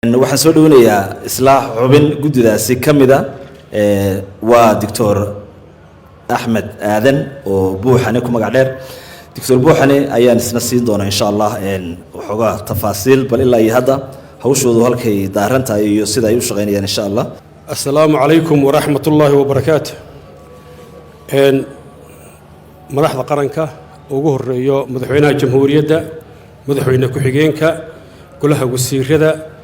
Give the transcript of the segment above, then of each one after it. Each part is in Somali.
waxaan soo dhaweynayaa islaax xubin guddidaasi ka mid ah waa doctor Axmed Aadan oo buuxane ku magac dheer doctor buuxane ayaan isna siin doonaa insha Allah waxoogaa tafaasiil bal ilaa iyo hadda hawshoodu halkay daarantahay iyo sida ay u shaqeynayaan insha Allah. Assalaamu alaykum wa rahmatullahi wa barakaatuh. madaxda qaranka ugu horeeyo madaxweynaha jamhuuriyadda madaxweyne ku-xigeenka golaha wasiirada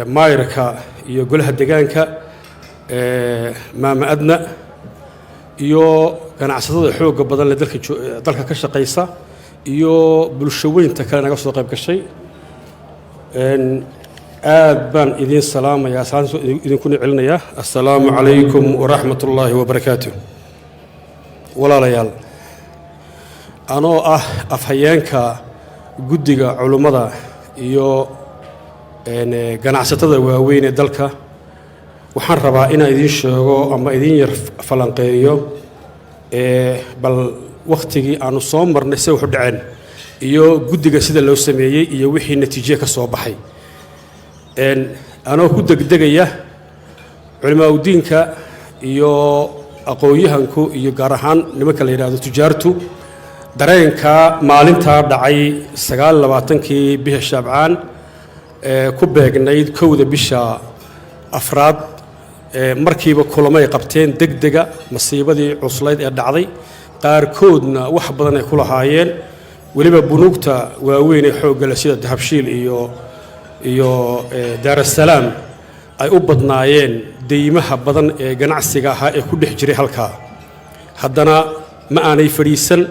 maayirka iyo golaha deegaanka maama adna iyo ganacsatada xoogga badan ee dalka ka shaqeysa iyo bulshaweynta kale naga soo qayb gashay aad baan idin salaamayaa idinku celinayaa assalaamu alaykum wa rahmatullahi wa barakaatuh. walaalayaal anoo afhayeenka guddiga culimada iyo ganacsatada waaweyn ee dalka waxaan rabaa inaan idin sheego ama idin yar falanqeeyo bal waqtigii aanu soo marnay si wuxuu dhaceen iyo guddiga sida loo sameeyay iyo wixii natiijo ka soo baxay anoo ku degdegaya culimada iyo aqoonyahanku iyo gaar ahaan nimanka la yiraahdo tujaartu dareenka maalinta dhacay 29kii bisha Shaabcaan ku beegnayd 1 bisha afraad markiiba kulamay qabteen degdega masiibadii cuslayd ee dhacday qaarkoodna wax badan ay ku lahaayeen waliba bunuugta waaweyn ee xoogga leh sida Dahabshiil iyo Dar es Salaam ay u badnaayeen deymaha badan ee ganacsiga ahaa ee ku dhex jiray halka haddana ma aanay fariisan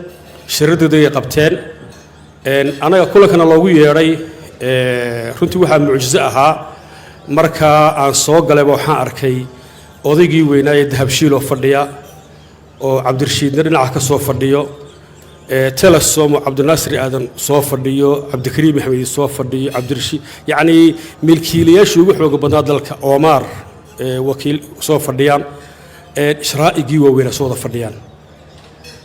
shirradooda ay qabteen anaga kulankana loogu yeeray runtii waxa mucjiso ahaa marka aan soo galay waxaan arkay odaygii weynaa ee Dahabshiil oo fadhiya oo Cabdirashiid dhinaca ka soo fadhiyo Telesom Cabdinaasir Aadan soo fadhiyo Cabdikariim Maxamed soo fadhiyo Cabdirashiid yani milkiilayaashu ugu xoog badan dalka Omar wakiil soo fadhiyaan ishraa'igii waaweyn soo fadhiyaan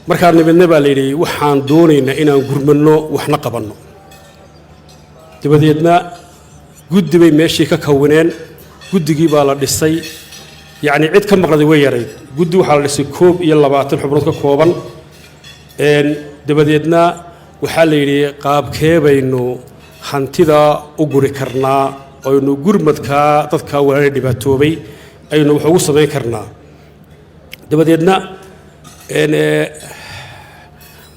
markaan nimidna baa leeyahay waxaan doonaynaa inaan gurmano waxna qabanno dibadeedna guddi bay meeshii ka kawaneen guddigii baa la dhisay yani cid ka maqnaday way yareyd guddi waxa la dhisay 21 xubnood ka kooban dibadeedna waxa la yiri qaabkee baynu hantida u guri karnaa aynu gurmadka dadka walaal dhibaatoobay aynu wax ugu sameyn karnaa dibadeedna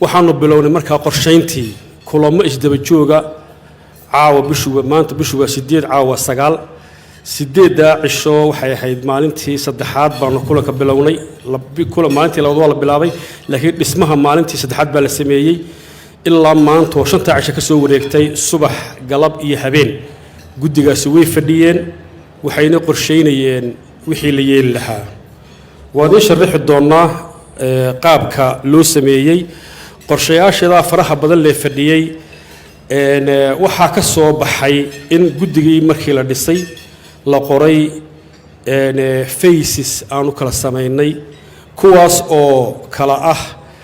waxaanu bilownay markaa qorsheyntii kulamo isdaba jooga caawa maanta bishu waa 8 caawa 9 cisho waxay ahayd maalintii saddexaad baanu kulanka bilownay maalintii labaad waa la bilaabay laakiin dhismaha maalintii saddexaad baa la sameeyay ilaa maanta oo 5 cisho ka soo wareegtay subax galab iyo habeen guddigaasi way fadhiyeen waxayna qorsheynayeen wixii la yeeli lahaa waan sharaxi doonaa qaabka loo sameeyay qorshayaashada faraha badan lee fadhiyay waxa ka soo baxay in guddigii markii la dhisay la qoray phases aanu kala sameynay kuwaas oo kala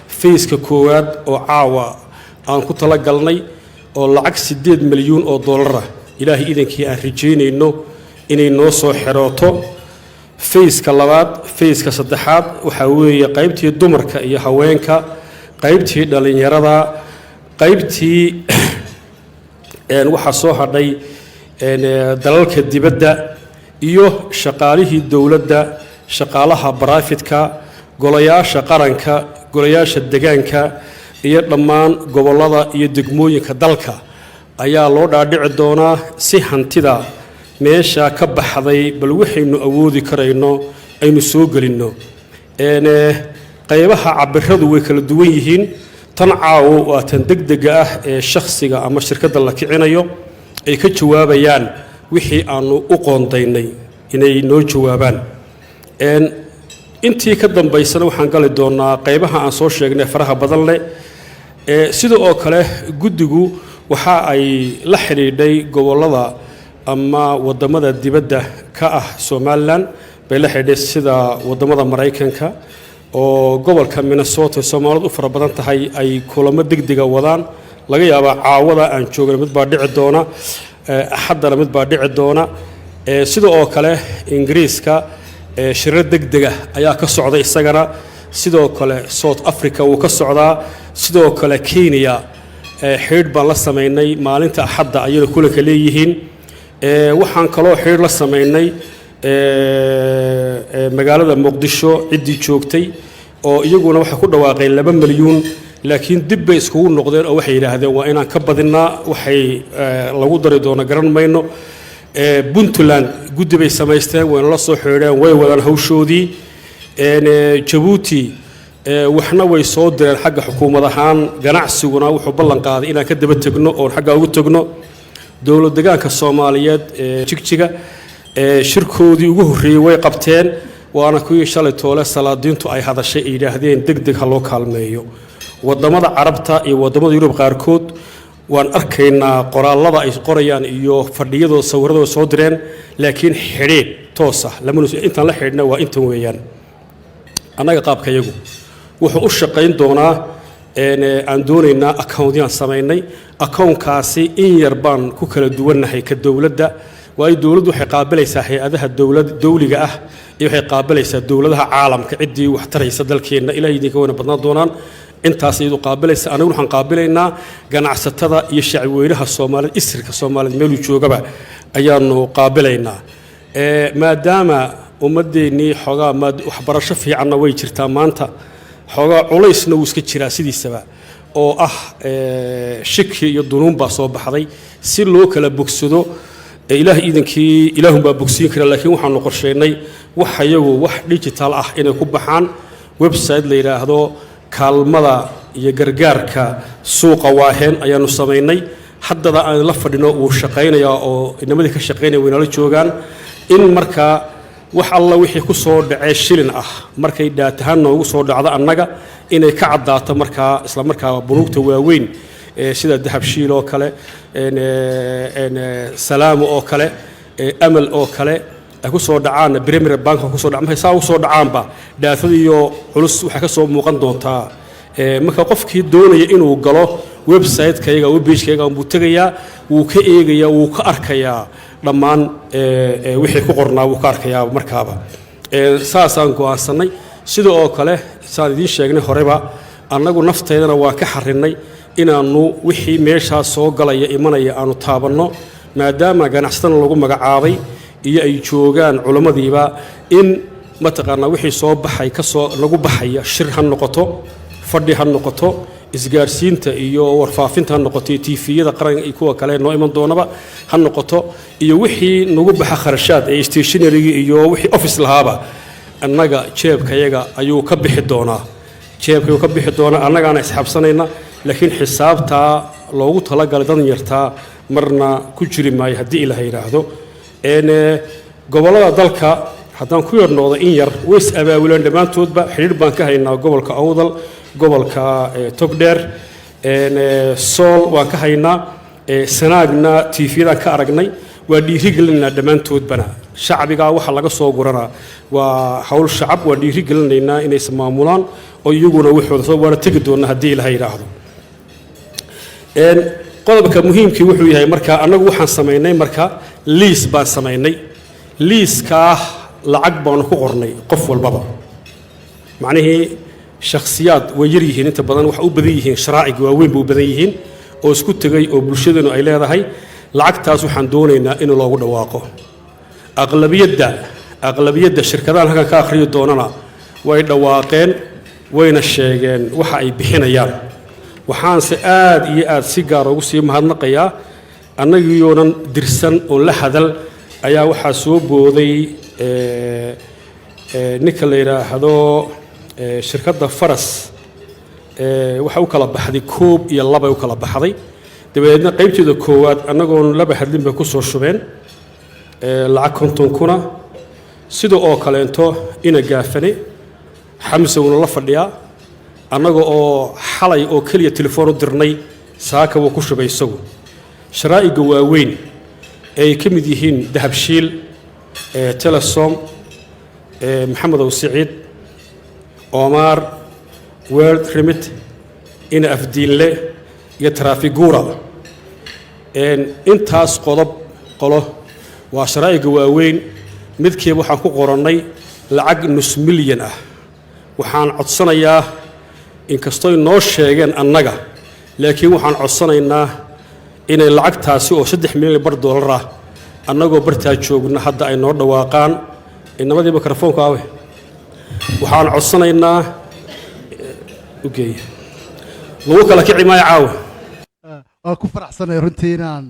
phase-ka koowaad oo caawa aan ku tala galnay oo lacag 8 milyan oo dollar ilaahi idankii aan rajeynayno inay noo soo xirooto phase-ka labaad phase-ka saddexaad waxa weeye qaybtii dumarka iyo haweenka qaybtii dhalinyarada qaybtii waxa soo hadhay dalalka dibadda iyo shaqaalihii dawladda shaqaalaha baraafitka golayaasha qaranka golayaasha deegaanka iyo dhammaan gobolada iyo degmooyinka dalka ayaa loo dhaadhici doonaa si hantida meesha ka baxday bal waxaynu awoodi karayno aynu soo gelino qaybaha cabiradu way kala duwan yihiin tan caawo waa tan degdega ee shakhsiga ama shirkadda la kicinayo ay ka jawaabayaan wixii aanu u qoondaynay inay noo jawaabaan intii ka dambaysana waxaan gali doonaa qaybaha aan soo sheegnay faraha badan leh sidoo kale guddigu waxa ay la xiriiday gobolada ama wadamada dibadda ka Soomaaliland bay la xiriiday sida wadamada Mareykanka oo gobolka Minnesota Soomaalidu u fara badan tahay ay kulamo degdega wadaan laga yaabaa caawada aan joogno mid baa dhici doona axaddana mid baa dhici doona sidoo oo kale ingiriiska shirar degdega ayaa ka socda isagana sidoo kale South Africa wuu ka socdaa sidoo kale Kenya xidhiidh baan la sameynay maalinta axadda ayay kulanka leeyihiin waxaan kaloo xidhiidh la sameynay magaalada Muqdisho cidii joogtay oo iyaguna waxa ku dhawaaqay 2 milyan laakiin dib bay iskugu noqdeen oo waxay yiraahdeen waa inaan ka badinaa waxay lagu dari doona garan mayno Puntland guddi bay samaysteen way la soo xidheen way wadaan hawshoodii Djibouti waxna way soo direen xagga xukuumadahan ganacsiguna wuxuu ballan qaaday inaan ka daba tagno oo xagga ugu tagno dawlad deegaanka Soomaaliyeed jigjiga shirkoodii ugu horeeyay way qabteen waana kuwii shalay toole salaadiintu ay hadashay ay yiraahdeen degdeg ha loo kaalmeeyo wadamada Carabta iyo wadamada Yurub qaarkood waan arkaynaa qoraalada ay qorayaan iyo fadhiyadooda sawirradooda soo direen laakiin xidhiidh toos ah lama intaan la xidhna waa intan weeyaan annaga qaabkayagu wuxuu u shaqayn doonaa aan doonaynaa account-yaan sameynay account-kaasi in yar baan ku kala duwanahay ka dawladda waayo dawladdu waxay qaabilaysaa hay'adaha dawliga ah iyo waxay qaabilaysaa dawladaha caalamka cidii wax taraysa dalkeena ilaahay idinka wayna badnaan doonaan intaas iyadu qaabilaysa anagu waxaan qaabilaynaa ganacsatada iyo shacabweynaha Soomaaliyeed isirka Soomaaliyeed meel uu joogaba ayaanu qaabilaynaa maadaama ummadeennii xogaa waxbarasho fiicanna way jirtaa maanta xogaa culaysna wuu iska jiraa sidiisaba oo ah shaki iyo dunuun baa soo baxday si loo kala bogsado ilaahay idinkii ilaahum baa bogsiin kara laakiin waxaanu qorsheynay wax ayagu wax digital ah inay ku baxaan website la yiraahdo kaalmada iyo gargaarka suuqa waaheen ayaanu sameynay haddaba aan la fadhino uu shaqeynaya oo inamadii ka shaqeynaya wayna la joogaan in marka wax alla wixii ku soo dhacay shilin ah markay daatahan noogu soo dhacdo annaga inay ka cadaato marka isla markaa bunuugta waaweyn sida dahabshiil oo kale salaam oo kale amal oo kale ay ku soo dhacaan Premier Bank ku soo dhacay saa u soo dhacaanba daafadiyo culus waxa ka soo muuqan doontaa marka qofkii doonaya inuu galo website-kayga oo page-kayga uu tagayaa wuu ka eegayaa wuu ka arkayaa dhammaan wixii ku qornaa wuu ka arkayaa markaaba saasaan go'aansanay sidoo oo kale saan idin sheegnay horeba annagu nafteedana waa ka xarinay inaanu wixii meesha soo galaya imanaya aanu taabanno maadaama ganacsatada lagu magacaabay iyo ay joogaan culimadiiba in mataqaana wixii soo baxay ka soo lagu baxaya shir han noqoto fadhi han noqoto isgaarsiinta iyo warfaafinta han noqoto TV-yada qaran iyo kuwa kale noo iman doonaba han noqoto iyo wixii nagu baxa kharashaad ee stationery iyo wixii office lahaaba annaga jeebkayaga ayuu ka bixi doonaa jeebkayu ka bixi doonaa annagaana isxabsanayna laakiin xisaabta loogu talagalay dad yartaa marna ku jiri maayo haddii ilaahay yiraahdo gobolada dalka haddaan ku yar noqdo in yar way is abaabuleen dhammaantoodba xiriir baan ka haynaa gobolka Awdal gobolka Togdheer Sool waan ka haynaa Sanaagna TV-dan ka aragnay waa dhiirigelinaa dhammaantoodbana shacbiga waxa laga soo guranaa waa hawl shacab waa dhiirigelinaynaa inay ismaamulaan oo iyaguna waxooda soo wara tagi doona haddii ilaahay yiraahdo qodobka muhiimkii wuxuu yahay marka anagu waxaan sameynay marka liis baan sameynay liiska lacag baan ku qornay qof walbaba macnaheedu shakhsiyaad way yar yihiin inta badan wax u badan yihiin sharaa'iga waaweyn buu badan yihiin oo isku tagay oo bulshadanu ay leedahay lacagtaas waxaan doonaynaa in loogu dhawaaqo aqlabiyadda shirkadaha halkan ka akhriyo doonana way dhawaaqeen wayna sheegeen waxa ay bixinayaan waxaan si aad iyo aad si gaar ugu sii mahadnaqayaa annagiyoonan dirsan oo la hadal ayaa waxa soo booday ninka la yiraahdo shirkadda Faras waxa uu kala baxday 1 iyo 2 u kala baxday dabeedna qaybteeda koowaad annagoon laba hadlin ba ku soo shubeen lacag 50 kuna sidoo oo kaleento ina gaafane xamse uu la fadhiyaa annaga oo xalay oo kaliya telefoon u dirnay saaka uu ku shubay isagu sharaa'iga waaweyn ay ka mid yihiin dahabshiil telesom maxamed oo Saciid Omar World Remit ina afdiinle iyo Trafigura intaas qodob qolo waa sharaa'iga waaweyn midkiiba waxaan ku qorannay lacag nus milyan ah waxaan codsanayaa inkastoo noo sheegeen annaga laakiin waxaan codsanaynaa inay lacagtaasi oo 3 milyan bar dollar ah annagoo bartaa joogna hadda ay noo dhawaaqaan inamadii mikrofoonka aawe waxaan codsanaynaa okay lagu kala kici maayo caawa waa ku faraxsanay runtii inaan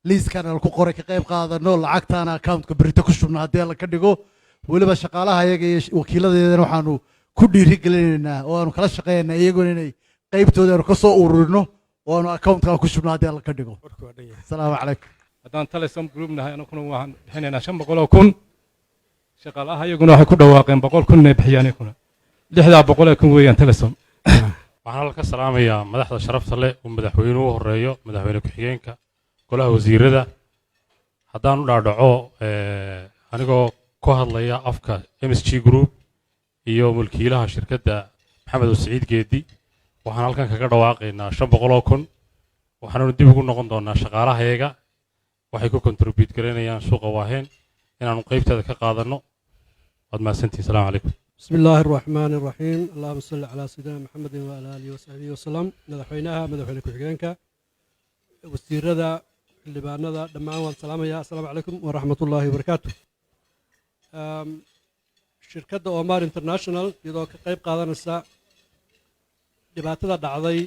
liiskan ku qoray ka qayb qaadano lacagtaana accountka berito ku shubno haddii la ka dhigo waliba shaqaalaha iyaga iyo wakiiladeedana waxaanu ku dhiirigelinaynaa oo aanu kala shaqeynaa iyaguna inay qaybtooda aanu ka soo ururino oo aanu accountka ku shubno haddii la ka dhigo assalaamu calaykum haddaan Telesom Group nahay anaguna waxaan bixinaynaa 500,000 shaqaalaha iyaguna waxay ku dhawaaqeen 100,000 inay bixiyaan iyaguna 600,000 weeyaan Telesom waxaan halka salaamayaa madaxda sharafta leh oo madaxweynuhu horeeyo madaxweyne ku-xigeenka golaha wasiirada haddaan u dhaadhaco anigoo ku hadlaya afka MSG Group iyo mulkiilaha shirkadda Maxamed Saciid Geedi waxaan halkan kaga dhawaaqaynaa 500,000 waxaanu dib ugu noqon doonaa shaqaalahayaga waxay ku contribute gareynayaan suuqa waaheen inaanu qaybteeda ka qaadano wad maasantii salaamu calaykum بسم الله الرحمن الرحيم اللهم صل على سيدنا محمد وعلى آله وصحبه وسلم مدحوينها مدحوين كحجانك وسيردا اللبانada dhamaan waan salaamayaa assalaamu calaykum wa rahmatullahi wa barakaatuh shirkadda Omar International iyadoo ka qayb qaadanaysa dhibaatada dhacday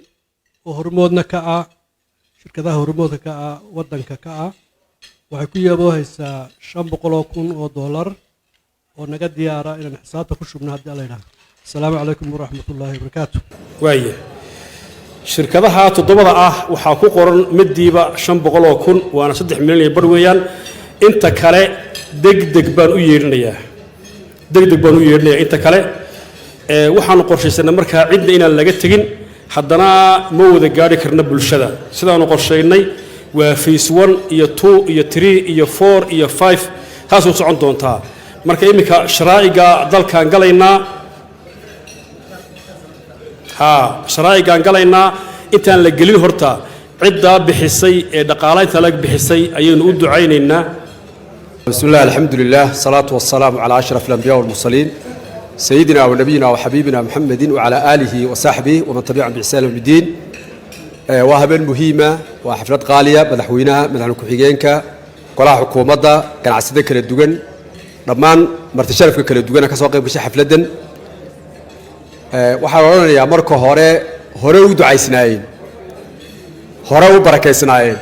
oo hormoodna ka ah shirkadaha hormoodka ka ah wadanka ka ah waxay ku yeeboohaysaa 500,000 oo dollar oo naga diyaara inaan xisaabta ku shubno haddii alla yidhaahdo assalaamu calaykum waraxmatullaahi wabarakaatu waaye shirkadaha toddobada ah waxaa ku qoran midiiba 500,000 waana 3 milyan bar weeyaan inta kale degdeg baan u yeedhinayaa inta kale waxaanu qorshaysanay markaa cidna inaan laga tegin haddana ma wada gaari karna bulshada sidaanu qorshaynay waa phase 1 iyo 2 iyo 3 iyo 4 iyo 5 taasoo socon doontaa marka iminka sharaa'iga dalkaan galaynaa intaan la gelin horta ciddaa bixisay ee dhaqaalaha inta laga bixisay ayaynu u ducaynaynaa بسم الله الحمد لله الصلاة والسلام على أشرف الأنبياء والمرسلين سيدنا ونبينا وحبيبنا محمد وعلى آله وصحبه ومن تبعهم بإحسان إلى يوم الدين وهبة مهمة وحفلات غالية مدحوينها مدحوين كحيجينك قراء حكومة كان عسيدة كلا دوغن dhamaan marti sharafka kala duwan ka soo qayb gashay xafladan waxa oranayaa marka hore u ducaysnaayeen hore u barakeysnaayeen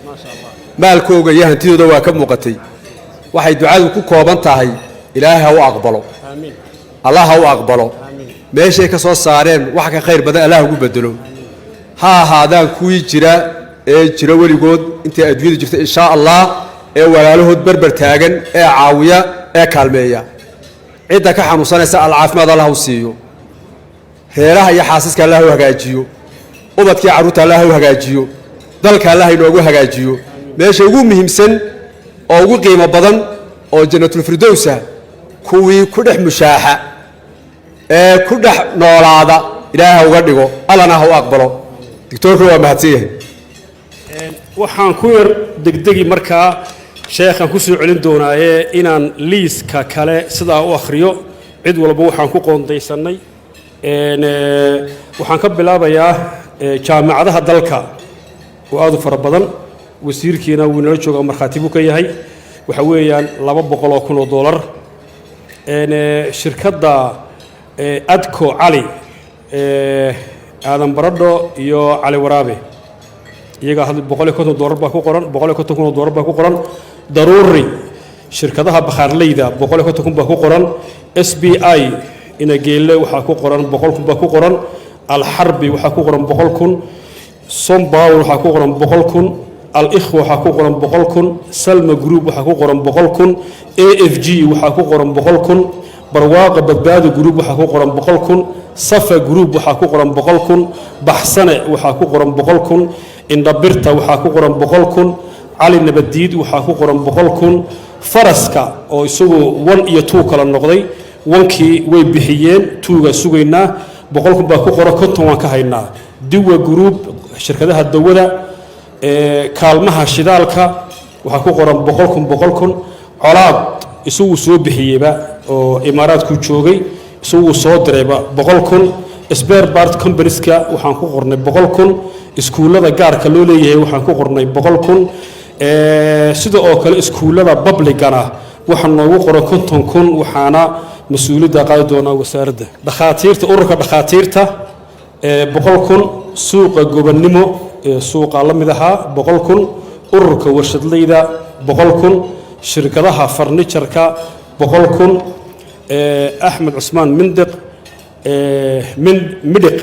ma sha Allah maalkooga iyo hantidooda waa ka muuqatay waxay ducadu ku kooban tahay ilaahay ha u aqbalo aamin Allah ha u aqbalo aamin meeshay ka soo saareen wax ka khayr badan Allah ugu bedelo ha ahaadaan kuwii jira weligood intii adduunyada jirta insha Allah ee walaalahood barbar taagan ee caawiya ee kaalmeeya cidda ka xanuunsanaysa caafimaad Allah u siiyo reeraha iyo xaasaska Allah u hagaajiyo ubadkii caruurta Allah u hagaajiyo dalka Allah inoogu hagaajiyo meesha ugu muhiimsan oo ugu qiimo badan oo jannatul firdawsa kuwii ku dhex mushaaxa ee ku dhex noolaada ilaahay uga dhigo allana ha u aqbalo doctorku waa mahadsan waxaan ku yar degdegi markaa sheekhan ku soo celin doonaaye inaan liiska kale sidaa u akhriyo cid walba waxaan ku qoondaysanay waxaan ka bilaabayaa jaamacadaha dalka oo aad u fara badan wasiirkiina wuu nala joogaa markhaati buu ka yahay waxa weeyaan 200,000 oo dollar shirkadda adco cali aadan baradho iyo cali waraabe iyaga $150 baa ku qoran $150,000 baa ku qoran daruuri shirkadaha bakhaarleyda $150,000 baa ku qoran SBI ina geelle waxaa ku qoran $100,000 baa ku qoran alxarbi waxaa ku qoran $100,000 sombaw waxaa ku qoran $100,000 al-ikhwa waxaa ku qoran $100,000 salma group waxaa ku qoran $100,000 AFG waxaa ku qoran $100,000 barwaaqa badbaado group waxaa ku qoran $100,000 safa group waxaa ku qoran $100,000 baxsane waxaa ku qoran $100,000 indhabirta waxaa ku qoran $100,000 cali nabadiid waxaa ku qoran $100,000 faraska oo isagu 1 iyo 2 kala noqday 1kii way bixiyeen 2ga sugaynaa $100,000 baa ku qoran 50 waan ka haynaa diwa group shirkadaha dawada kaalmaha shidaalka waxaa ku qoran 100,000 colaad isagu soo bixiyeyba oo imaaraadku joogay isagu soo dirayba 100,000 spare part companieska waxaan ku qornay 100,000 iskuulada gaarka loo leeyahay waxaan ku qornay 100,000 sidoo oo kale iskuulada publicana waxaan noogu qoran 50,000 waxaana mas-uuliyadda qaadi doona wasaaradda dhakhaatiirta ururka dhakhaatiirta 100,000 suuqa gobonnimo suuqa la mid ahaa 100,000 ururka warshadleyda 100,000 shirkadaha farnicherka 100,000 axmed cusmaan mindiq midhiq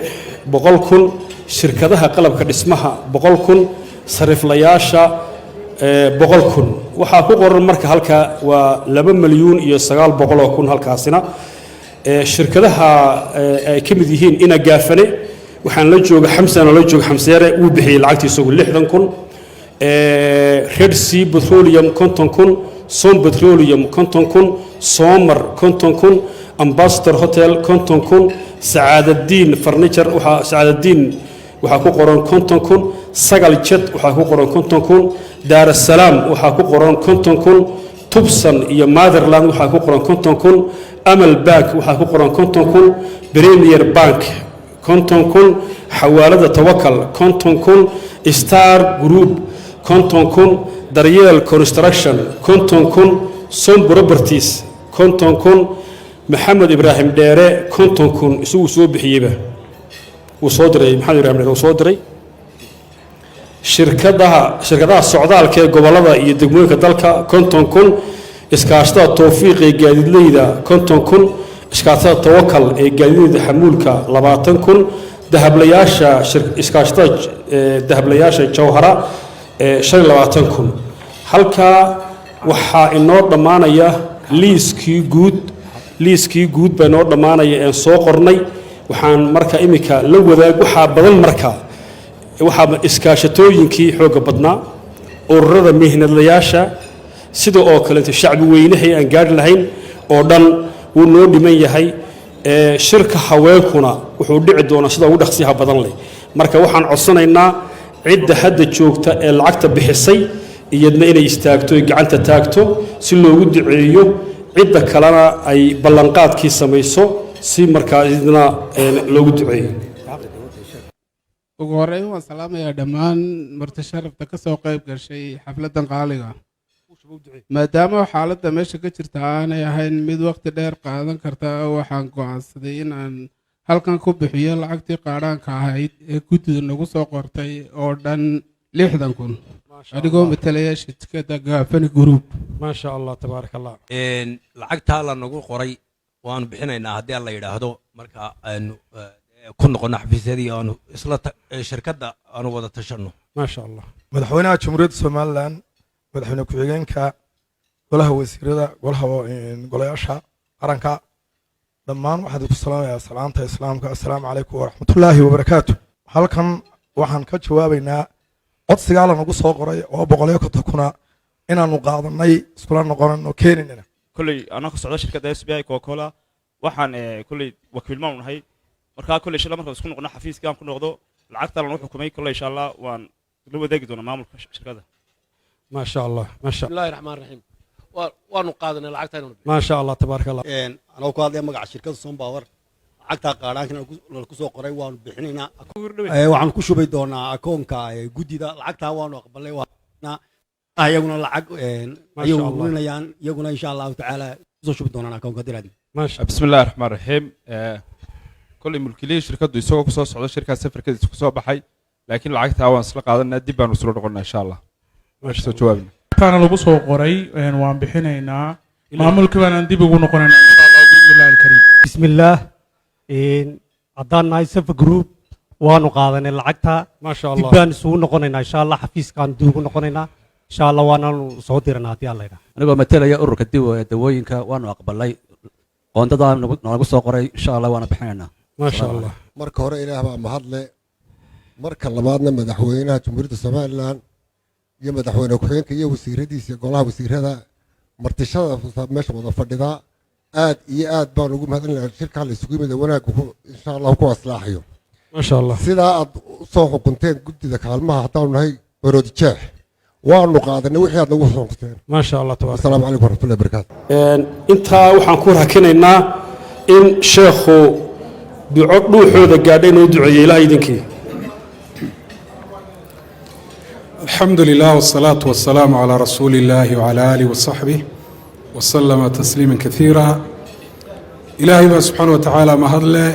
100,000 shirkadaha qalabka dhismaha 100,000 sariflayaasha 100,000 waxaa ku qoran marka halka waa 2,900,000 halkaasina shirkadaha ay ka mid yihiin ina gaafane waxaan la jooga xamsana la jooga xamseere uu bixiyay lacagtii isagu 60,000 Red Sea Petroleum 50,000 Som Petroleum 50,000 Somer 50,000 Ambassador Hotel 50,000 Saadaddiin Furniture waxaa Saadaddiin waxaa ku qoran 50,000 Sagal Jet waxaa ku qoran 50,000 Dar es Salaam waxaa ku qoran 50,000 Tubsan iyo Motherland waxaa ku qoran 50,000 Amal Bank waxaa ku qoran 50,000 Premier Bank 50,000 xawaalada Tawakkal 50,000 Star Group 50,000 Daryeel Construction 50,000 Som Properties 50,000 Maxamed Ibraahim Dheere 50,000 isugu soo bixiyeyba wuu soo diray maxamed ibraahim dheere wuu soo diray shirkadaha socdaalka ee gobolada iyo degmooyinka dalka 50,000 iskaashatada tawfiiq ee gaadiidleyda 50,000 iskaashatada Tawakkal ee gaadiidleyda xamuulka 20,000 dahablayaasha iskaashatada dahablayaasha Jawhara 25,000 halka waxaa inoo dhammaanaya liiskii guud baa inoo dhammaanaya ee soo qornay waxaan marka imika la wadaag waxaa badan marka waxaa iskaashatooyinkii xooga badnaa ururada mihnadlayaasha sida oo kale shacbi weynaha aan gaar lahayn oo dhan uu noo dhiman yahay shirka haweenkuna wuxuu dhici doonaa sida ugu dhaqsiyaha badan leh marka waxaan codsanaynaa cidda hadda joogta ee lacagta bixisay iyadna inay istaagto ay gacanta taagto si loogu duceeyo cidda kalena ay ballanqaadkii samayso si markaa idna loogu duceeyo ugu horreyn waan salaamayaa dhammaan marti sharafta ka soo qayb gashay xafladdan qaaliga maadaama xaaladda meesha ka jirta aanay ahayn mid waqti dheer qaadan karta waxaan go'aansaday in aan halkan ku bixiyo lacagtii qaadhaanka ahayd ee guddida nagu soo qortay oo dhan 60,000 adigoo matalaya shirkadda gaafani group maasha allah tabaarak allah lacagtaa la nagu qoray waanu bixinaynaa haddii aan la yidhaahdo marka aanu ku noqono xafiisyadii aanu isla shirkadda aanu wada tashanno maasha allah madaxweynaha jamhuuriyadda somalilan madaxweyne ku-xigeenka golaha wasiirada golayaasha qaranka dhammaan waxaan idinku salaamayaa salaanta islaamka assalaamu calaykum waraxmatullaahi wabarakaatu halkan waxaan ka jawaabaynaa codsigaa lanagu soo qoray oo 150,000 inaanu qaadanay iskula noqonano keeninana kolley anaa ka socda shirkadda SBI Coca-Cola waxaan kolley wakiil maan nahay markaa kolley insha Allah markaan isku noqono xafiiska aan ku noqdo lacagta la xukumay kolley insha Allah waan la wadaagi doonaa maamulka shirkadda ما شاء الله ما شاء بسم الله الرحمن الرحيم waanu qaadanay lacagtaynu ما شاء الله تبارك الله anoo ku hadlaya magaca shirkadda Sompower lacagta qaadhaanka ku soo qoray waanu bixinaynaa waxaan ku shubay doonaa akoonka guddida lacagta waanu aqbalay ayaguna lacag ayagu urinayaan iyaguna insha Allah taala soo shubi doonaan akoonka diraadi ما شاء بسم الله الرحمن الرحيم كل ملكيلي شركته isagoo ku soo socdo shirkadda safarkeeda ku soo baxay laakiin lacagta waan isla qaadanaa dib baan usoo noqonaa insha Allah soo jawaabna taana lagu soo qoray waan bixinaynaa maamulka baan dib ugu noqonaynaa insha Allah bismillaah alkariim bismillaah haddaan nahay safa group waanu qaadanay lacagta ما شاء الله dib baan isugu noqonaynaa insha Allah xafiiskaan dib ugu noqonaynaa insha Allah waanaanu soo diranaa haddii alla yidhaahdo anigoo matalaya ururka dawooyinka waanu aqbalay qoondadaa nagu soo qoray insha Allah waana bixinaynaa ما شاء الله marka hore ilaah baa mahadle marka labaadna madaxweynaha jamhuuriyadda Soomaaliland iyo madaxweyne ku-xigeenka iyo wasiiradiisa golaha wasiirada martishada meesha wada fadhida aad iyo aad baan ugu mahadcelinayaa shirka la isugu yimid wanaagga insha Allah ku aslaaxiyo ما شاء الله sidaa aad soo xukunteen guddida kaalmaha haddaan nahay baroodi jeex waanu qaadanay wixii aad nagu soqoteen ما شاء الله تبارك السلام عليكم ورحمة الله وبركاته intaa waxaan ku rakinaynaa in sheekhu duco dhuuxooda gaadhay inuu duceeyey ilaah idinkii الحمد لله والصلاة والسلام على رسول الله وعلى آله وصحبه وسلم تسليما كثيرا إلهي سبحانه وتعالى ما هذا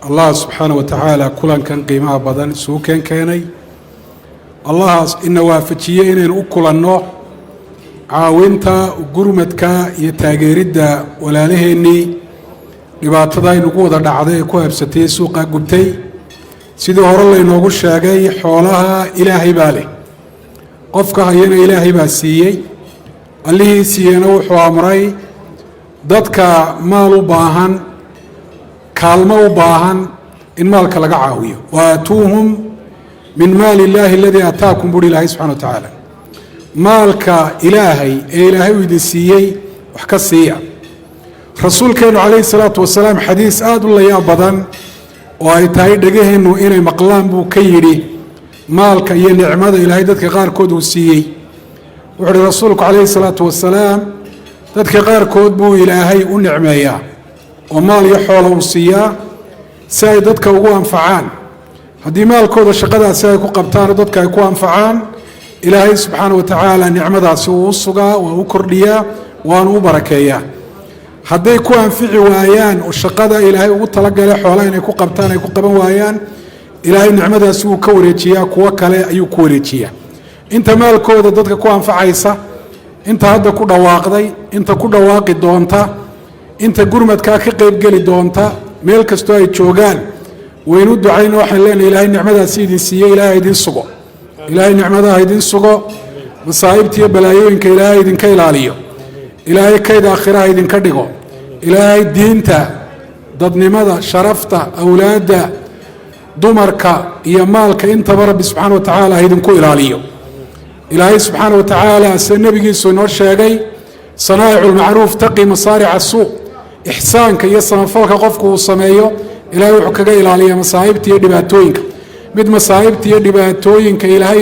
الله سبحانه وتعالى كلن كان قيمة بدن سوكن كاني الله إن وافتشيه إن أكل النوع عاونتا وقرمتك يتاجرد ولا لهني لبعضها نقود العادة كوابستي سوق قبتي سيدي هور الله ينوغو الشاقي حولها إلهي بالي قفك هينا إلهي باسيي اللي سينا وحو عمري دادك مالو باهن كالمو باهن إن مالك لقى عاوية واتوهم من مال الله الذي أتاكم بولي الله سبحانه وتعالى مالك إلهي ويدسيي وحكسيي رسول كانوا عليه الصلاة والسلام حديث آد الله يا بدن وأي تاي دقيه إنه إني مقلام بو كيري مالك هي نعمة إلهي دتك غار كود وسيي وعلى رسولك عليه الصلاة والسلام دتك غار كود بو إلهي ونعمة ومال يحول وسيا ساي دتك وهو أنفعان هدي مال كود الشقة ساي كقبتان دتك يكون أنفعان إلهي سبحانه وتعالى نعمة سوء الصقا وكرديا وانو بركيا hadday ku anfici waayaan oo shaqada ilaahay ugu talagalay xoolaha inay ku qabtaan ay ku qaban waayaan ilaahay nicmadaas uu ka wareejiyaa kuwa kale ayuu ku wareejiyaa inta maalkooda dadka ku anfacaysa inta hadda ku dhawaaqday inta ku dhawaaqi doonta inta gurmadka ka qayb gali doonta meel kasto ay joogaan waynu ducayno waxaan leenahay ilaahay nicmadaas idin siiyay ilaahay idin sugo ilaahay nicmadaha idin sugo masaa'ibtiyo balaayooyinka ilaahay idinka ilaaliyo ilaahay kayda aakhiraha idinka dhigo ilaahay diinta dadnimada sharafta awlaadda dumarka iyo maalka intaba rabbi subxaana wa tacaala idinku ilaaliyo ilaahay subxaana wa tacaala sida nebigiisu inoo sheegay sanaa'icu lmacruuf taqi masaarica suuq ixsaanka iyo samafalka qofku uu sameeyo ilaahay wuxuu kaga ilaaliyaa masaa'ibta iyo dhibaatooyinka mid masaa'ibta iyo dhibaatooyinka ilaahay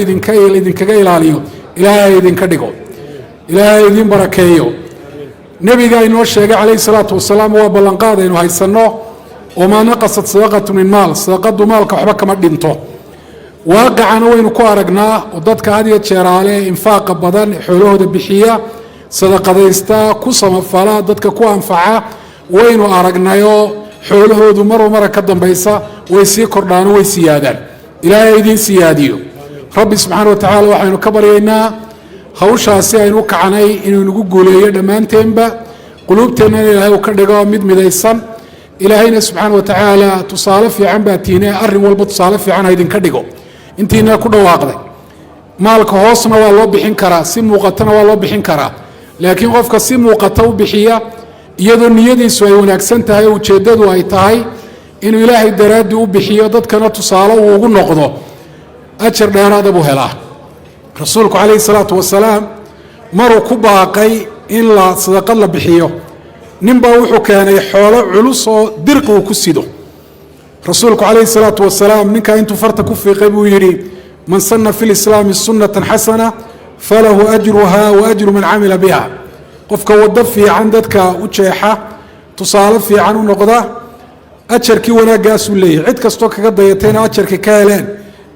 idinkaga ilaaliyo ilaahay idinka dhigo ilaahay idin barakeeyo nebiga inoo sheegay calayhi salaatu wasalaam waa ballanqaad aynu haysanno wamaa naqasat sadaqatu min maal sadaqadu maalka waxba kama dhinto waaqicana waynu ku aragnaa oo dadka had iyo jeeraale infaaqa badan xoolahooda bixiya sadaqadaysta ku samafala dadka ku anfaca waynu aragnayoo xoolahoodu marba mara ka dambaysa way sii kordhaano way siyaadaan ilaahay idiin siyaadiyo rabbi subxaana wa tacaala waxaynu ka baryaynaa hawshaasi aynu u kacanay inuu nagu guuleeyo dhammaanteenba quluubteennana ilaahay uu ka dhigo mid midaysan ilaahayna subxaana wa tacaala tusaale fiican baa tiine arrin walba tusaale fiican ha idinka dhigo intiina ku dhawaaqday maalka hoosna waa loo bixin karaa si muuqatana waa loo bixin karaa laakiin qofka si muuqata u bixiya iyadoo niyadiisu ay wanaagsan tahay oo ujeeddadu ay tahay inuu ilaahay daraaddii u bixiyo dadkana tusaale uu ugu noqdo ajar dheeraada buu helaa rasuulku calayhi salaatu wasalaam maruu ku baaqay in la sadaqad la bixiyo ninbaa wuxuu keenay xoolo culus oo dirqi uu ku sido rasuulku calayhi salaatu wasalaam ninkaa intuu farta ku fiiqay buu yidhi man sanna fi lislaami sunnatan xasana falahu ajruha wa ajru man camila biha qofka waddo fiican dadka u jeexa tusaale fiican u noqda ajarkii wanaaggaasuu leeyahay cid kastoo kaga dayatayna ajarkii ka heleen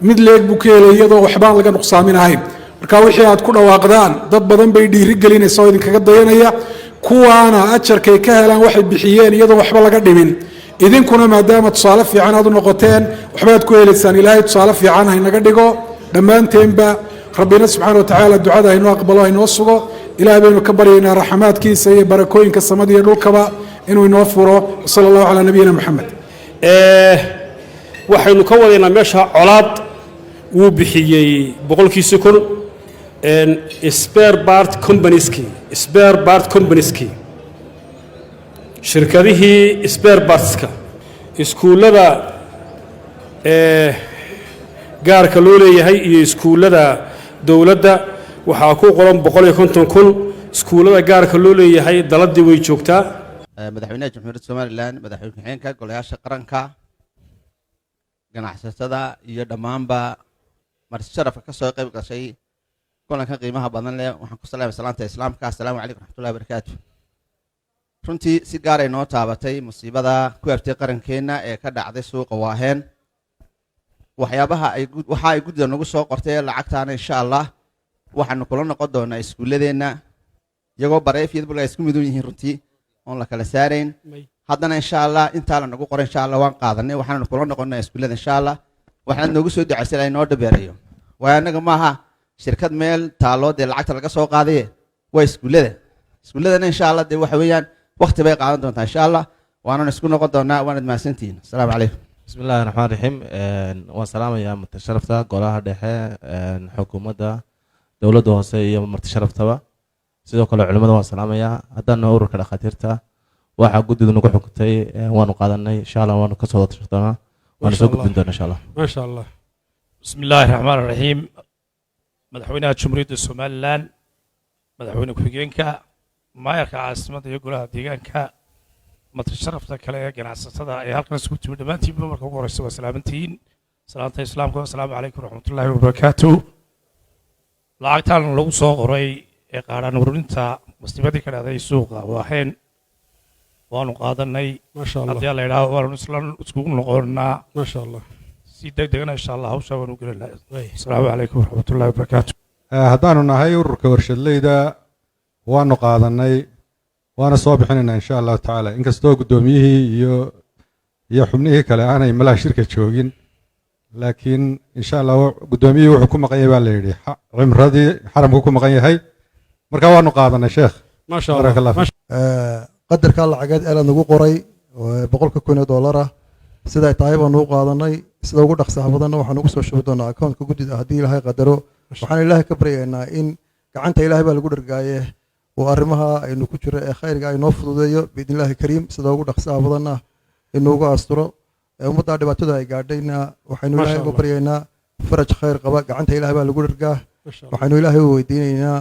mid leeg buu ka helay iyadoo waxbaan laga nuqsaaminahayn marka wixii aad ku dhawaaqdaan dad badan bay dhiiri gelinaysa oo idinkaga dayanaya kuwaana ajarkay ka helaan waxay bixiyeen iyadoo waxba laga dhimin idinkuna maadaama tusaale fiican aad u noqoteen waxbaad ku helaysaan ilaahay tusaale fiican haynaga dhigo dhammaanteenba rabbina subxaana wa tacaala ducada haynoo aqbalo haynoo sugo ilaah baynu ka baryaynaa raxamaadkiisa iyo barakooyinka samada iyo dhulkaba inuu inoo furo wasala allahu calaa nabiyina maxamed waxaynu ka wadaynaa meesha colaad wuu bixiyey boqolkiisa kun spare part companieski shirkadihii spare partska iskuullada gaarka loo leeyahay iyo iskuullada dowladda waxaa ku qoran 150 kun iskuullada gaarka loo leeyahay daladii way joogtaa madaxweynaha jamhuuriyadda Soomaaliland madaxweyne ku-xigeenka golayaasha qaranka ganacsatada iyo dhammaanba marti sharafka ka soo qayb gashay kulanka qiimaha badan leh waxaan ku salaamay salaanta islaamka assalaamu calaykum waraxmatullahi wabarakaatu runtii si gaar ay noo taabatay musiibada ku habtay qarankeenna ee ka dhacday suuqa waaheen waxyaabaha waxa ay guddida nagu soo qortay lacagtaana insha allah waxaanu kula noqon doonaa iskuuladeenna iyagoo bareefiyad bulga isku midun yihiin runtii oon la kala saarayn haddana insha allah intaa la nagu qoray insha allah waan qaadanay waxaanu kula noqonnaa iskuullada insha allah waxaad noogu soo ducaysay ilaa inoo dhabeerayo waayo annaga maaha shirkad meel taalo dee lacagta laga soo qaadaye waa iskuulladana insha allah dee waxa weeyaan waqti bay qaadan doontaa insha allah waananu isku noqon doonaa waanad mahadsantihiin assalaamu calaykum بسم الله الرحمن الرحيم والسلام يا متشرفتا قولها دحه حكومة دولة هوسة يا متشرفتها sidoo kale culimada waan salaamayaa haddana ururka dhakhaatiirta waxa guddidu nagu xukuntay waanu qaadanay insha Allah waanu ka soo wadashadana waanu soo gudbin doonaa insha Allah ما شاء الله بسم الله الرحمن الرحيم مدحوينها جمهورية الصوماليلاند مدحوينه ku-xigeenka maayarka caasimadda iyo golaha deegaanka متشرفتا kale ee ganacsatada ay halkan isku timid dhamaantiinba marka ugu horeysa waa salaamantihiin salaanta islaamka assalaamu calaykum waraxmatullaahi wabarakaatuh lacagtan lagu soo qoray ee qaaraan ururinta muslimadii ka dhacday suuqa waaheen waanu qaadanay haddii la yidhaahdo waanu islan iskugu noqonnaa maasha allah si degdegana insha allah hawshaa waanu gelinaa assalaamu calaykum waraxmatullaahi wabarakaatu haddaanu nahay ururka warshadleyda waanu qaadanay waana soo bixinaynaa insha allahu tacaala inkastoo guddoomiyihii iyo xubnihii kale aanay malaha shirka joogin laakiin insha allah guddoomiyihii wuxuu ku maqan yahay baa la yidhi cimradii xaramku ku maqan yahay marka waanu qaadanay sheekh maasha allah qadarka lacageed ee nagu qoray $100,000 sida ay tahay baanu u qaadanay sida ugu dhaqsaha badanna waxaan ugu soo shubi doonaa accountka guddida haddii ilaahay qadaro waxaan ilaahay ka baryaynaa in gacanta ilaahay baa lagu dhargaaye oo arrimaha aynu ku jiro ee khayrga ay noo fududeeyo biidnillaahi kariim sida ugu dhaqsaha badanna inuugu asturo ummadda dhibaatada ay gaadhayna waxaynu ilaahay uga baryaynaa faraj khayr qaba gacanta ilaahay baa lagu dhargaa waxaynu ilaahay u weydiinaynaa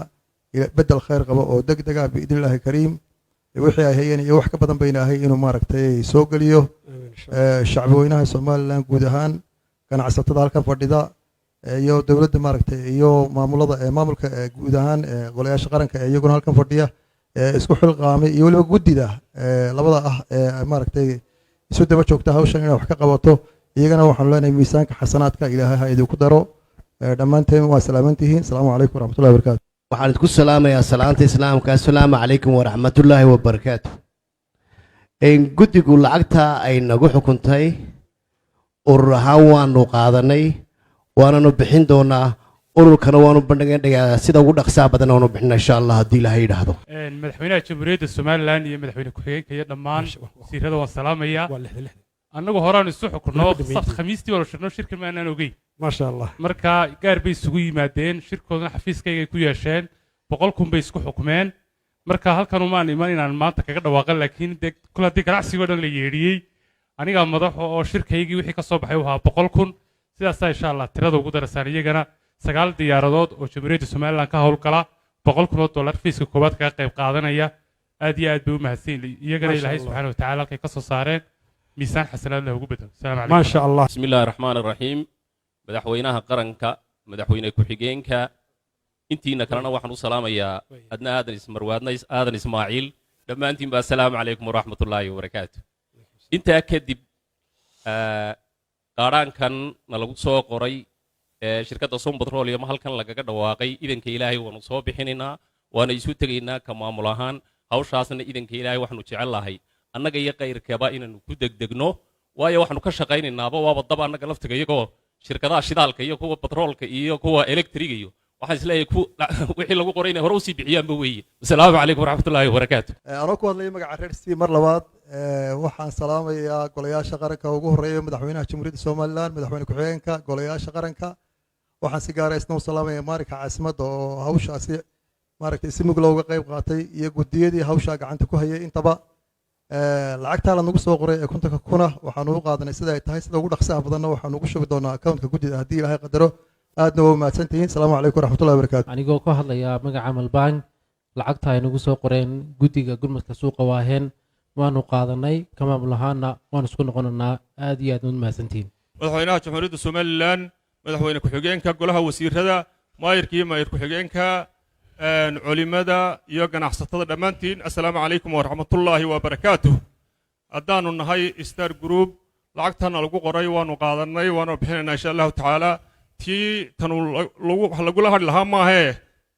bedel khayr qaba oo degdega biidnillaahi kariim wixii ay hayeen iyo wax ka badan bayna ahay inuu maaragtay soo geliyo shacbi weynaha somalilan guud ahaan ganacsatada halkan fadhida iyo dowladda maaragtay iyo maamulka guud ahaan golayaasha qaranka ee iyaguna halkan fadhiya isku xilqaamay iyo weliba guddida labada ah ee maaragtay isu daba joogta hawshan inay wax ka qabato iyagana waxaanu leenahay miisaanka xasanaadka ilaahay ha idinku daro dhammaanteen waa salaamantihiin asalaamu calaykum waraxmatullahi wabarakaatu waxaan idinku salaamayaa salaanta islaamka assalaamu calaykum waraxmatullaahi wabarakaatu guddigu lacagta ay nagu xukuntay urur ahaan waanu qaadanay waananu bixin doonaa ururkana waanu bandhigayaa sida ugu dhaqsaha badan waanu bixinaa insha allah haddii ilaahay yidhaahdo madaxweynaha jamhuuriyadda somalilan iyo madaxweyne ku-xigeenka iyo dhammaan wasiirada waan salaamayaa annagu horaan isu xukunno sabt khamiistii waanu shirno shirkan maanaan ogeyn maasha allah marka gaar bay isugu yimaadeen shirkoodana xafiiskaygay ku yeesheen 100,000 bay isku xukumeen marka halkan umaan iman inaan maanta kaga dhawaaqan laakiin dee kul haddii ganacsigoo dhan la yeedhiyey anigaa madaxo oo shirkaygii wixii ka soo baxay u ahaa 100,000 sidaasaa insha allah tirada ugu darasaan iyagana 9 diyaaradood oo jamhuuriyadda somalilan ka howlgala $100,000 fiiska koowaad kaga qayb qaadanaya aad iyo aad bay u mahadsan iyagana ilaahay subxaana watacaala halkay ka soo saareen miisaan xasanaad leh ugu bedel asalaamu calaykum maasha allah بسم الله الرحمن الرحيم madaxweynaha qaranka madaxweyne ku-xigeenka intiina kalena waxaan u salaamayaa adna aadan ismarwaadna aadan ismaaciil dhammaantiin baa assalaamu calaykum waraxmatullaahi wabarakaatu intaa kadib qaadhaankan na lagu soo qoray shirkadda som petroleum halkan lagaga dhawaaqay idanka ilaahay waanu soo bixinaynaa waana isu tegaynaa ka maamul ahaan hawshaasna idanka ilaahay waxaanu jecel lahay annaga iyo kayrkaba inaanu ku degdegno waayo waxaanu ka shaqaynaynaaba waaba dab annaga laftiga iyagoo shirkadaha shidaalka iyo kuwa batroolka iyo kuwa elektriga iyo waxaan isleeyahay wixii lagu qoray inay hore usii bixiyaanba weeye asalaamu calaykum waraxmatullaahi wabarakaatu anoo ku hadlaya magaca reer stii mar labaad waxaan salaamayaa golayaasha qaranka ugu horreeya madaxweynaha jamhuuriyadda somalilan madaxweyne ku-xigeenka golayaasha qaranka waxaan si gaara isna u salaamaya maalinka caasimadda oo hawshaasi maaragtay si mug looga qayb qaatay iyo guddiyadii hawshaa gacanta ku hayay intaba lacagtaa la nagu soo qoray ee 50,000 waxaanu u qaadanay sida ay tahay sida ugu dhaqsaha badanna waxaanu ugu shubi doonaa accountka guddida haddii ilaahay qadaro aadna waa mahadsantihiin asalaamu calaykum waraxmatullahi wabarakaatu anigoo ka hadlaya magaca malbaan lacagta ay nagu soo qoreen guddiga gurmadka suuqa waaheen waanu qaadanay ka maamul ahaana waan isku noqonaynaa aad iyo aad u mahadsantihiin madaxweynaha jamhuuriyadda somalilan madaxweyne ku-xigeenka golaha wasiirada maayirka iyo maayir ku-xigeenka culimada iyo ganacsatada dhammaantiin assalaamu calaykum waraxmatullaahi wabarakaatuh haddaanu nahay star group lacagtana lagu qoray waanu qaadanay waanu bixinaynaa insha allahu tacaala tii tanu lagula hadhi lahaa maahee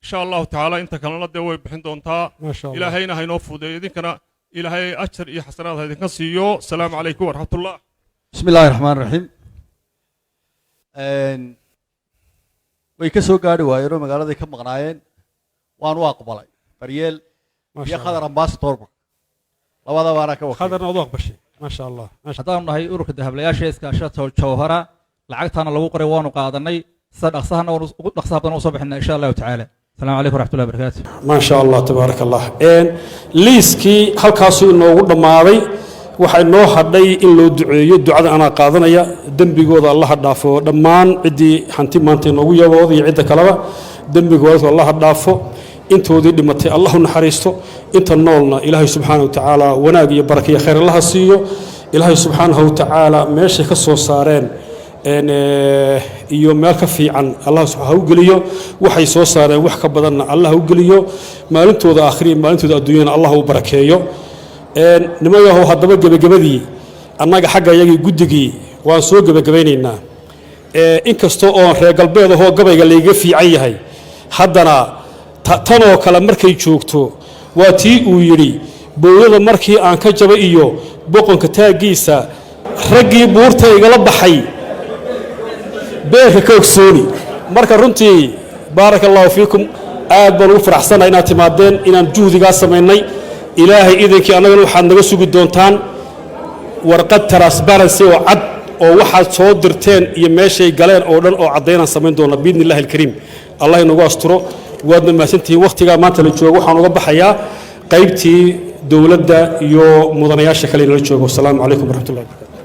insha allahu tacaala inta kalena dee way bixin doontaa ilaahayna haynoo fuudeeyo idinkana ilaahay ajar iyo xasanaad ha idinka siiyo asalaamu calaykum waraxmatullah bismi illaahi raxmaan raxiim way ka soo gaari waayeenoo magaaladay ka maqnaayeen waan u aqbalay baryeel iyo khadar ambasadorba labada baana ka wakiil khadarna ad u aqbashay maasha allah haddaanu nahay ururka dahablayaasha iskaashata jawhara lacagtaana lagu qoray waanu qaadanay sida dhaqsahana ugu dhaqsaha badan usoo bixinaa insha allahu tacaala asalaamu calaykum waraxmatullahi wabarakaatu maasha allah tabaaraka allah liiskii halkaasuu inoogu dhammaaday waxaa inoo hadhay in loo duceeyo ducada anaa qaadanaya dembigooda allaha dhaafo dhammaan ciddii hanti maanta inoogu yabooda iyo cidda kaleba dembigooda allaha dhaafo intoodii dhimatay allah u naxariisto inta noolna ilaahay subxaana wa tacaala wanaag iyo baraka iyo khayr allaha siiyo ilaahay subxaanahu wa tacaala meeshay ka soo saareen iyo meel ka fiican allah ha u geliyo waxay soo saareen wax ka badanna allah ha u geliyo maalintooda aakhiriya maalintooda adduunyana allah u barakeeyo nimayahow haddaba gebagabadii annaga xagga iyagii guddigii waan soo gebagabaynaynaa inkastoo oon reer galbeed ahoo gabayga layga fiican yahay haddana tanoo kale markay joogto waa tii uu yidhi bowlada markii aan ka jabay iyo boqonka taaggiisa raggii buurta igala baxay beerka ka ogsooni marka runtii baaraka allahu fiikum aad baan ugu faraxsanahay inaad timaadeen inaan juhdigaa samaynay ilaahay idinkii annagana waxaad naga sugi doontaan warqad transparency oo cad oo waxaad soo dirteen iyo meeshay galeen oo dhan oo caddaynaan samayn doona biidni illahi alkariim allah inagu asturo waadna mahadsantihiin wakhtigaa maanta la joogo waxaan uga baxayaa qaybtii dowladda iyo mudanayaasha kale inala joogo wasalaamu calaykum waraxmatullahi wabarakatu